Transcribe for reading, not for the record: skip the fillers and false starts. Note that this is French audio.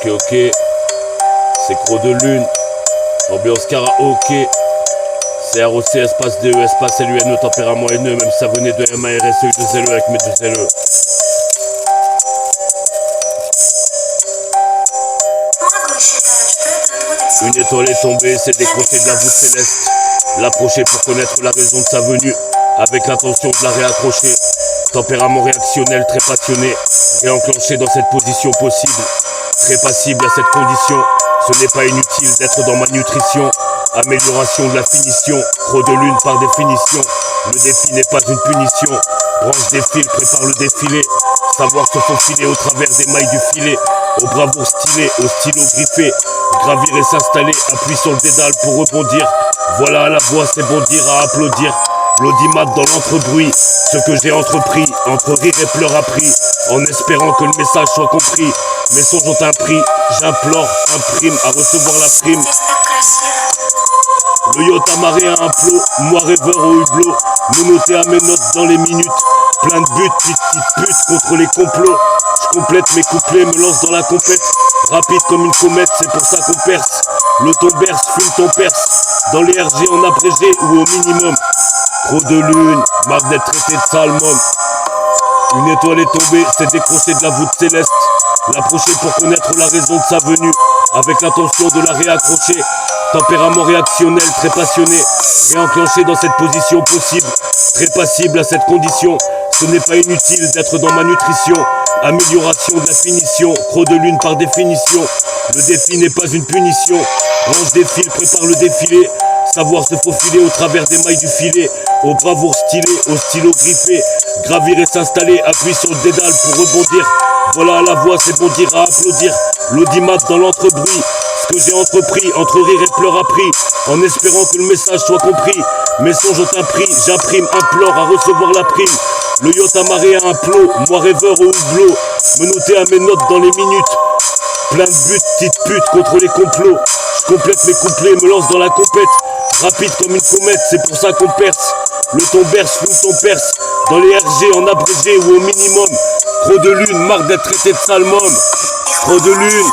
Ok, c'est Gros de Lune, ambiance karaoké, CROC, espace DE, espace LUNE, tempérament haineux, même si ça venait de MARSE, de ZLE avec mes deux LE. Une étoile est tombée, c'est décroché de la voûte céleste. L'approcher pour connaître la raison de sa venue, avec l'intention de la réaccrocher. Tempérament réactionnel, très passionné, réenclenché dans cette position possible. Très passible à cette condition, ce n'est pas inutile d'être dans ma nutrition. Amélioration de la finition, Gros de Lune par définition. Le défi n'est pas une punition, branche des fils, prépare le défilé. Savoir se faufiler au travers des mailles du filet. Au bravoure stylé, au stylo griffé. Gravir et s'installer, appuie sur le dédale pour rebondir. Voilà à la voix, c'est bondir à applaudir. L'audimat dans l'entrebruit, ce que j'ai entrepris, entre rire et pleurs appris, en espérant que le message soit compris. Mes songes ont un prix, j'implore, imprime à recevoir la prime. Le yacht amarré à un plot, moi rêveur au hublot, menotté à mes notes dans les minutes. Plein de buts, petite pute contre les complots. Je complète mes couplets, me lance dans la compète. Rapide comme une comète, c'est pour ça qu'on perce. Le ton berce, fume ton perce. Dans les RG en abrégé ou au minimum. Gros de Lune, marque d'être traité de salmon. Une étoile est tombée, c'est décroché de la voûte céleste. L'approcher pour connaître la raison de sa venue, avec l'intention de la réaccrocher. Tempérament réactionnel, très passionné, réenclenché dans cette position possible. Très passible à cette condition, ce n'est pas inutile d'être dans ma nutrition. Amélioration de la finition, Gros de Lune par définition. Le défi n'est pas une punition, branche des fils, prépare le défilé. Savoir se faufiler au travers des mailles du filet. Au bravoure stylé, au stylo griffé. Gravir et s'installer, appuie sur le dédale pour rebondir. Voilà à la voix, c'est bondir à applaudir. L'audimat dans l'entrebruit, ce que j'ai entrepris, entre rire et pleurs appris, en espérant que le message soit compris. Mes songes ont un prix, j'imprime, implore à recevoir la prime. Le yacht amarré à un plot, moi rêveur au hublot, menotté à mes notes dans les minutes. Plein de buts, petite pute contre les complots. Je complète mes couplets, me lance dans la compète. Rapide comme une comète, c'est pour ça qu'on perce. Le ton berce, fume ton perce. Dans les RG en abrégé ou au minimum. Gros de Lune, marque d'être traité de salmon. Gros de Lune.